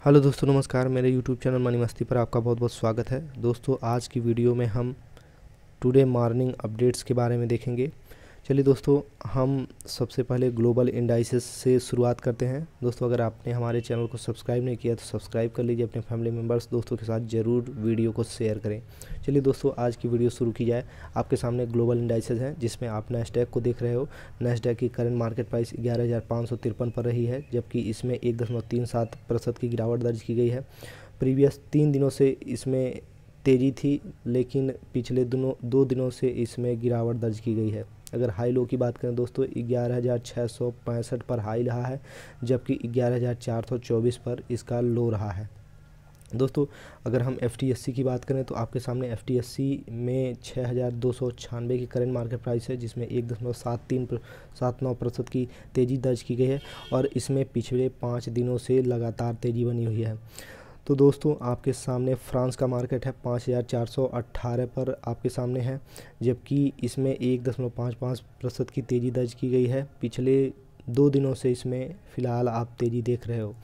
Hello दोस्तों, नमस्कार। मेरे यूट्यूब चैनल मनी मस्ती पर आपका बहुत बहुत स्वागत है। दोस्तों, आज की वीडियो में हम टुडे मॉर्निंग अपडेट्स के बारे में देखेंगे। चलिए दोस्तों, हम सबसे पहले ग्लोबल इंडाइसेस से शुरुआत करते हैं। दोस्तों, अगर आपने हमारे चैनल को सब्सक्राइब नहीं किया तो सब्सक्राइब कर लीजिए। अपने फैमिली मेम्बर्स दोस्तों के साथ ज़रूर वीडियो को शेयर करें। चलिए दोस्तों, आज की वीडियो शुरू की जाए। आपके सामने ग्लोबल इंडाइसेस हैं जिसमें आप नैस्डैक को देख रहे हो। नैस्डैक की करंट मार्केट प्राइस 11,553 पर रही है, जबकि इसमें 1.37% की गिरावट दर्ज की गई है। प्रीवियस 3 दिनों से इसमें तेज़ी थी, लेकिन पिछले दो दिनों से इसमें गिरावट दर्ज की गई है। अगर हाई लो की बात करें दोस्तों, 11,665 पर हाई रहा है, जबकि 11,424 पर इसका लो रहा है। दोस्तों, अगर हम FTSE की बात करें तो आपके सामने FTSE में 6,296 की करंट मार्केट प्राइस है, जिसमें 1.79% की तेज़ी दर्ज की गई है और इसमें पिछले 5 दिनों से लगातार तेज़ी बनी हुई है। तो दोस्तों, आपके सामने फ्रांस का मार्केट है 5,418 पर आपके सामने है, जबकि इसमें 1.55% की तेज़ी दर्ज की गई है। पिछले 2 दिनों से इसमें फ़िलहाल आप तेज़ी देख रहे हो।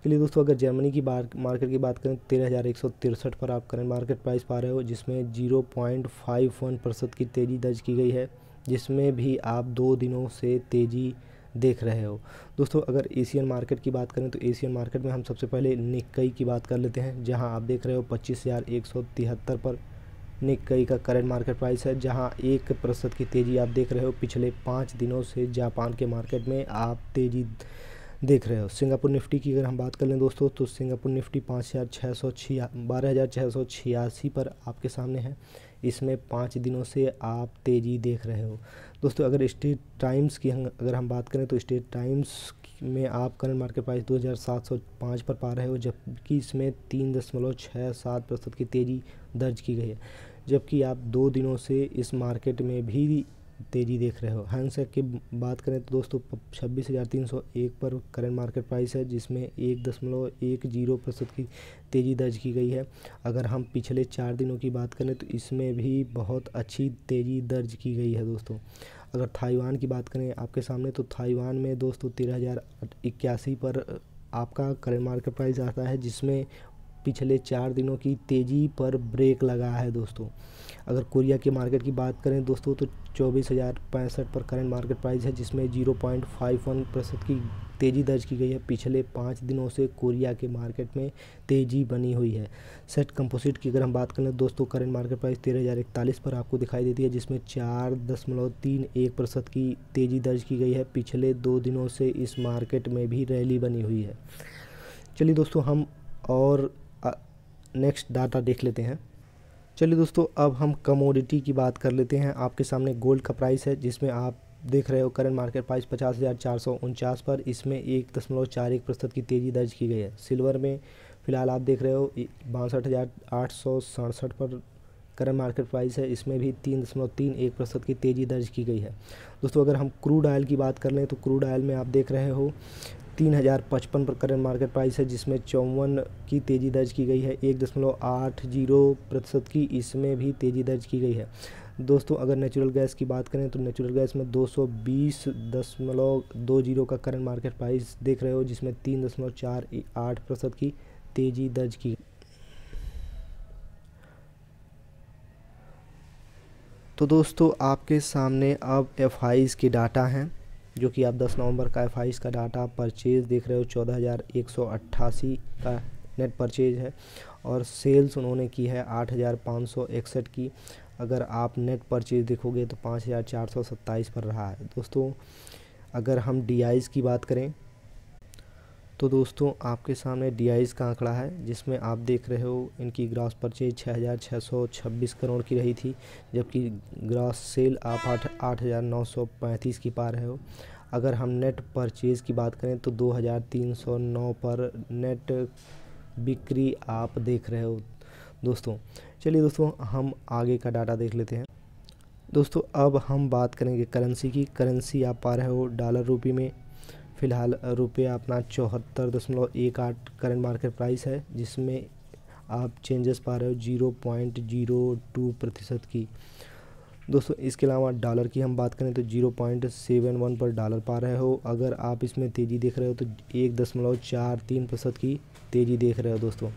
चलिए दोस्तों, अगर जर्मनी की मार्केट की बात करें, 13,163 पर आप करंट मार्केट प्राइस पा रहे हो, जिसमें 0.51% की तेज़ी दर्ज की गई है, जिसमें भी आप 2 दिनों से तेज़ी देख रहे हो। दोस्तों, अगर एशियन मार्केट की बात करें तो एशियन मार्केट में हम सबसे पहले निक्केई की बात कर लेते हैं, जहां आप देख रहे हो 25,173 पर निक्केई का करंट मार्केट प्राइस है, जहां 1% की तेज़ी आप देख रहे हो। पिछले 5 दिनों से जापान के मार्केट में आप तेज़ी देख रहे हो। सिंगापुर निफ्टी की अगर हम बात कर लें दोस्तों, तो सिंगापुर निफ्टी 12,686 पर आपके सामने है। इसमें 5 दिनों से आप तेज़ी देख रहे हो। दोस्तों, अगर स्ट्रेट टाइम्स की अगर हम बात करें तो स्ट्रेट टाइम्स में आप करंट मार्केट प्राइस 2,705 पर पा रहे हो, जबकि इसमें 3.67% की तेज़ी दर्ज की गई है, जबकि आप 2 दिनों से इस मार्केट में भी तेज़ी देख रहे हो। हैंडसेक की बात करें तो दोस्तों 26,301 पर करंट मार्केट प्राइस है, जिसमें 1.10% की तेज़ी दर्ज की गई है। अगर हम पिछले 4 दिनों की बात करें तो इसमें भी बहुत अच्छी तेज़ी दर्ज की गई है। दोस्तों, अगर ताइवान की बात करें आपके सामने, तो ताइवान में दोस्तों 13,081 पर आपका करंट मार्केट प्राइस आता है, जिसमें पिछले 4 दिनों की तेज़ी पर ब्रेक लगा है। दोस्तों, अगर कोरिया के मार्केट की बात करें दोस्तों, तो 24,065 पर करंट मार्केट प्राइस है, जिसमें 0.51% की तेज़ी दर्ज की गई है। पिछले 5 दिनों से कोरिया के मार्केट में तेज़ी बनी हुई है। सेट कंपोजिट की अगर हम बात करें दोस्तों, करंट मार्केट प्राइस 13,041 पर आपको दिखाई देती है, जिसमें 4.31% की तेज़ी दर्ज की गई है। पिछले 2 दिनों से इस मार्केट में भी रैली बनी हुई है। चलिए दोस्तों, हम और नेक्स्ट डाटा देख लेते हैं। चलिए दोस्तों, अब हम कमोडिटी की बात कर लेते हैं। आपके सामने गोल्ड का प्राइस है, जिसमें आप देख रहे हो करंट मार्केट प्राइस 50,449 पर, इसमें 1.41% की तेज़ी दर्ज की गई है। सिल्वर में फ़िलहाल आप देख रहे हो 62,867 पर करंट मार्केट प्राइस है, इसमें भी 3.31% की तेज़ी दर्ज की गई है। दोस्तों, अगर हम क्रूड ऑयल की बात कर लें तो क्रूड ऑयल में आप देख रहे हो 3,055 पर करंट मार्केट प्राइस है, जिसमें 54 की तेज़ी दर्ज की गई है। 1.80% की इसमें भी तेज़ी दर्ज की गई है। दोस्तों, अगर नेचुरल गैस की बात करें तो नेचुरल गैस में 220.20 का करंट मार्केट प्राइस देख रहे हो, जिसमें 3.48% की तेज़ी दर्ज की। तो दोस्तों, आपके सामने अब FIs के डाटा हैं, जो कि आप 10 नवंबर का FIs का डाटा परचेज़ देख रहे हो। 14,188 का नेट परचेज है और सेल्स उन्होंने की है 8,561 की। अगर आप नेट परचेज देखोगे तो 5,427 पर रहा है। दोस्तों, अगर हम DIs की बात करें तो दोस्तों, आपके सामने DIs का आंकड़ा है, जिसमें आप देख रहे हो इनकी ग्रॉस परचेज 6,626 करोड़ की रही थी, जबकि ग्रॉस सेल आप 8,935 की पा रहे हो। अगर हम नेट परचेज़ की बात करें तो 2,309 पर नेट बिक्री आप देख रहे हो। दोस्तों, चलिए दोस्तों, हम आगे का डाटा देख लेते हैं। दोस्तों, अब हम बात करेंगे करेंसी की। करेंसी आप पा रहे हो डॉलर रुपये में। फ़िलहाल रुपया अपना 74.18 करंट मार्केट प्राइस है, जिसमें आप चेंजेस पा रहे हो 0.02% की। दोस्तों इसके अलावा डॉलर की हम बात करें तो 0.71 पर डॉलर पा रहे हो। अगर आप इसमें तेज़ी देख रहे हो तो 1.43% की तेज़ी देख रहे हो दोस्तों।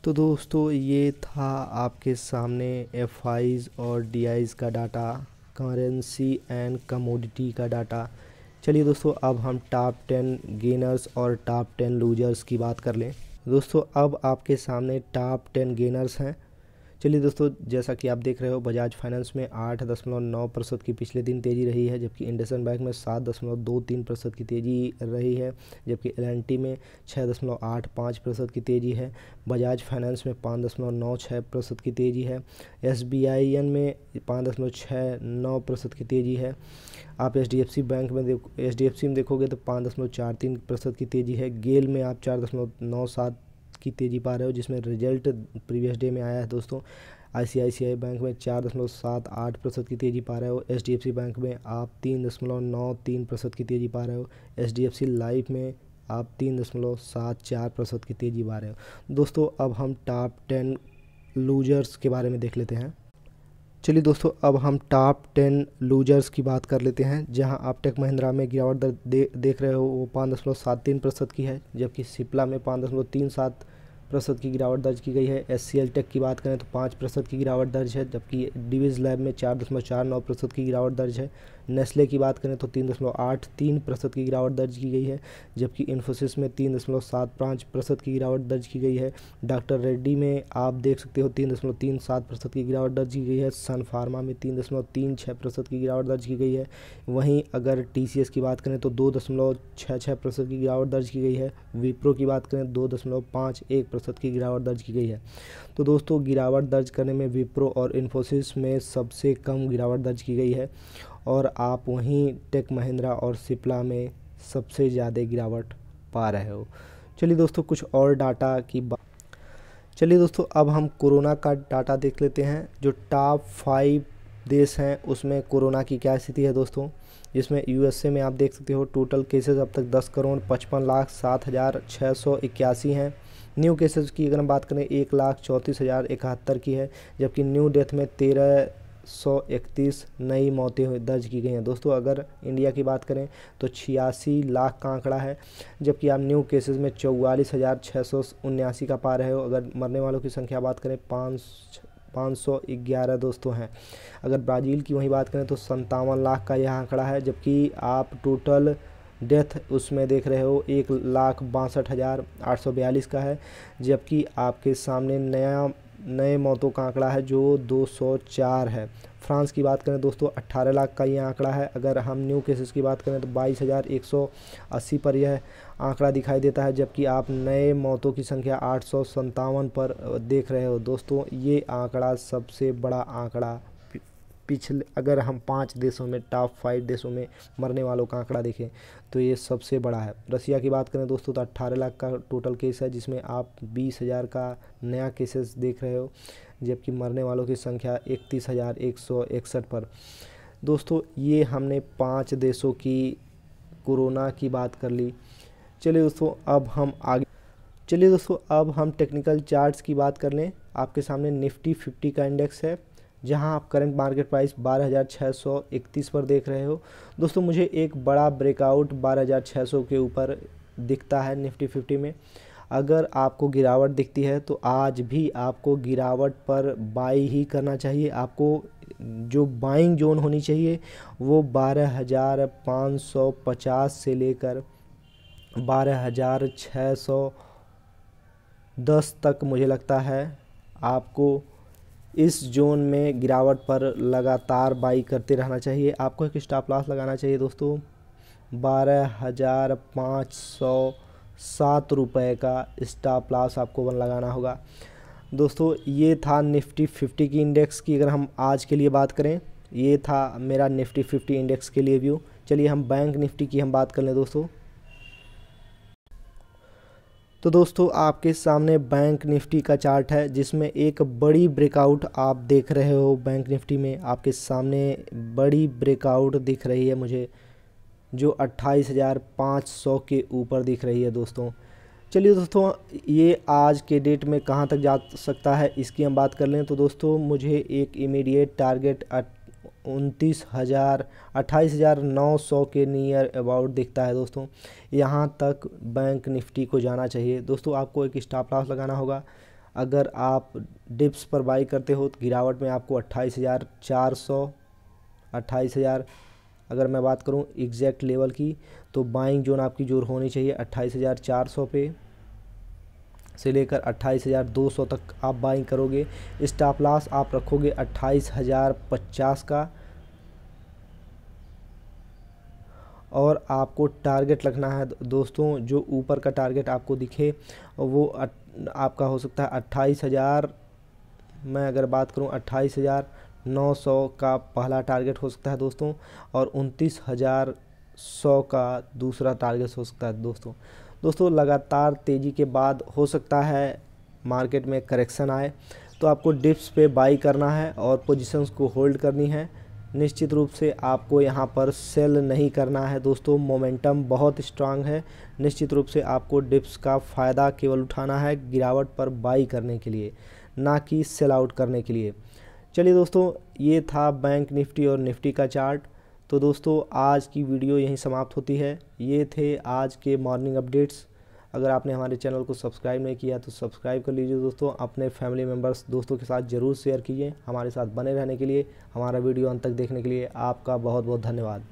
तो दोस्तों ये था आपके सामने एफआईज और डीआईज का डाटा, करेंसी एंड कमोडिटी का डाटा। चलिए दोस्तों अब हम टॉप 10 गेनर्स और टॉप 10 लूजर्स की बात कर लें। दोस्तों अब आपके सामने टॉप 10 गेनर्स हैं। चलिए दोस्तों जैसा कि आप देख रहे हो बजाज फाइनेंस में 8.9% की पिछले दिन तेज़ी रही है, जबकि इंडसइंड बैंक में 7.23% की तेज़ी रही है, जबकि एल&टी में 6.85% की तेज़ी है, बजाज फाइनेंस में 5.96% की तेज़ी है, SBIN में 5.69% की तेज़ी है। आप HDFC में देखोगे तो 5.43% की तेज़ी है। गेल में आप 4.97 की तेज़ी पा रहे हो, जिसमें रिजल्ट प्रीवियस डे में आया है दोस्तों। ICICI बैंक में 4.78% की तेज़ी पा रहे हो। HDFC बैंक में आप 3.93% की तेज़ी पा रहे हो। HDFC लाइफ में आप 3.74% की तेज़ी पा रहे हो। दोस्तों अब हम टॉप 10 लूजर्स के बारे में देख लेते हैं। चलिए दोस्तों अब हम टॉप 10 लूजर्स की बात कर लेते हैं, जहां आप टेक महिंद्रा में गिरावट दर देख रहे हो वो 5.73% की है, जबकि सिप्ला में 5.37% की गिरावट दर्ज की गई है। SCL टेक की बात करें तो 5% की गिरावट दर्ज है, जबकि डिविज लैब में 4.49% की गिरावट दर्ज है। नेस्ले की बात करें तो 3.83% की गिरावट दर्ज की गई है, जबकि इन्फोसिस में 3.75% की गिरावट दर्ज की गई है। डॉक्टर रेड्डी में आप देख सकते हो 3.37% की गिरावट दर्ज की गई है। सन फार्मा में 3.36% की गिरावट दर्ज की गई है। वहीं अगर TCS की बात करें तो 2.66% की गिरावट दर्ज की गई है। विप्रो की बात करें 2.51% की गिरावट दर्ज की गई है। तो दोस्तों गिरावट दर्ज करने में विप्रो और इन्फोसिस में सबसे कम गिरावट दर्ज की गई है, और आप वहीं टेक महिंद्रा और सिप्ला में सबसे ज़्यादा गिरावट पा रहे हो। चलिए दोस्तों कुछ और डाटा की बात। चलिए दोस्तों अब हम कोरोना का डाटा देख लेते हैं। जो टॉप 5 देश हैं उसमें कोरोना की क्या स्थिति है दोस्तों, जिसमें USA में आप देख सकते हो टोटल केसेस अब तक 10,55,07,681 हैं। न्यू केसेस की अगर हम बात करें 1,34,071 की है, जबकि न्यू डेथ में 1,331 नई मौतें दर्ज की गई हैं। दोस्तों अगर इंडिया की बात करें तो 86 लाख का आंकड़ा है, जबकि आप न्यू केसेस में 44,679 का पा रहे हो। अगर मरने वालों की संख्या बात करें 511 दोस्तों हैं। अगर ब्राज़ील की वही बात करें तो 57 लाख का यह आंकड़ा है, जबकि आप टोटल डेथ उसमें देख रहे हो 1,62,842 का है, जबकि आपके सामने नए मौतों का आंकड़ा है जो 204 है। फ्रांस की बात करें दोस्तों 18 लाख का ये आंकड़ा है। अगर हम न्यू केसेस की बात करें तो 22,180 पर यह आंकड़ा दिखाई देता है, जबकि आप नए मौतों की संख्या 857 पर देख रहे हो। दोस्तों ये आंकड़ा सबसे बड़ा आंकड़ा पिछले, अगर हम 5 देशों में टॉप 5 देशों में मरने वालों का आंकड़ा देखें तो ये सबसे बड़ा है। रसिया की बात करें दोस्तों तो 18 लाख का टोटल केस है, जिसमें आप 20,000 का नया केसेस देख रहे हो, जबकि मरने वालों की संख्या 31,161 पर। दोस्तों ये हमने 5 देशों की कोरोना की बात कर ली। चलिए दोस्तों अब हम टेक्निकल चार्ट्स की बात कर लें। आपके सामने निफ्टी 50 का इंडेक्स है, जहां आप करंट मार्केट प्राइस 12,631 पर देख रहे हो। दोस्तों मुझे एक बड़ा ब्रेकआउट 12,600 के ऊपर दिखता है निफ्टी 50 में। अगर आपको गिरावट दिखती है तो आज भी आपको गिरावट पर बाई ही करना चाहिए। आपको जो बाइंग जोन होनी चाहिए वो 12,550 से लेकर 12,610 तक मुझे लगता है आपको इस जोन में गिरावट पर लगातार बाई करते रहना चाहिए। आपको एक स्टॉप लॉस लगाना चाहिए दोस्तों 12,507 रुपये का स्टॉप लॉस आपको लगाना होगा। दोस्तों ये था निफ्टी 50 की इंडेक्स की। अगर हम आज के लिए बात करें, ये था मेरा निफ्टी 50 इंडेक्स के लिए व्यू। चलिए हम बैंक निफ्टी की हम बात कर लें दोस्तों। तो दोस्तों आपके सामने बैंक निफ्टी का चार्ट है, जिसमें एक बड़ी ब्रेकआउट आप देख रहे हो। बैंक निफ्टी में आपके सामने बड़ी ब्रेकआउट दिख रही है मुझे, जो 28,500 के ऊपर दिख रही है दोस्तों। चलिए दोस्तों, ये आज के डेट में कहाँ तक जा सकता है इसकी हम बात कर लें तो दोस्तों मुझे एक इमीडिएट टारगेट 28,900 के नियर अबाउट दिखता है दोस्तों। यहाँ तक बैंक निफ्टी को जाना चाहिए दोस्तों। आपको एक स्टॉप लॉस लगाना होगा। अगर आप डिप्स पर बाई करते हो तो गिरावट में आपको 28,400, 28,000, अगर मैं बात करूं एग्जैक्ट लेवल की तो बाइंग जोन आपकी जोर होनी चाहिए 28,400 पे से लेकर 28,200 तक आप बाइंग करोगे। स्टॉप लॉस आप रखोगे 28,050 का, और आपको टारगेट रखना है दोस्तों, जो ऊपर का टारगेट आपको दिखे वो आपका हो सकता है 28,000, मैं अगर बात करूं 28,900 का पहला टारगेट हो सकता है दोस्तों, और 29,100 का दूसरा टारगेट हो सकता है दोस्तों लगातार तेज़ी के बाद हो सकता है मार्केट में करेक्शन आए, तो आपको डिप्स पे बाई करना है और पोजीशंस को होल्ड करनी है। निश्चित रूप से आपको यहाँ पर सेल नहीं करना है दोस्तों। मोमेंटम बहुत स्ट्रांग है। निश्चित रूप से आपको डिप्स का फ़ायदा केवल उठाना है गिरावट पर बाई करने के लिए, ना कि सेल आउट करने के लिए। चलिए दोस्तों, ये था बैंक निफ्टी और निफ्टी का चार्ट। तो दोस्तों आज की वीडियो यहीं समाप्त होती है। ये थे आज के मॉर्निंग अपडेट्स। अगर आपने हमारे चैनल को सब्सक्राइब नहीं किया तो सब्सक्राइब कर लीजिए दोस्तों। अपने फैमिली मेम्बर्स दोस्तों के साथ ज़रूर शेयर कीजिए। हमारे साथ बने रहने के लिए, हमारा वीडियो अंत तक देखने के लिए आपका बहुत बहुत धन्यवाद।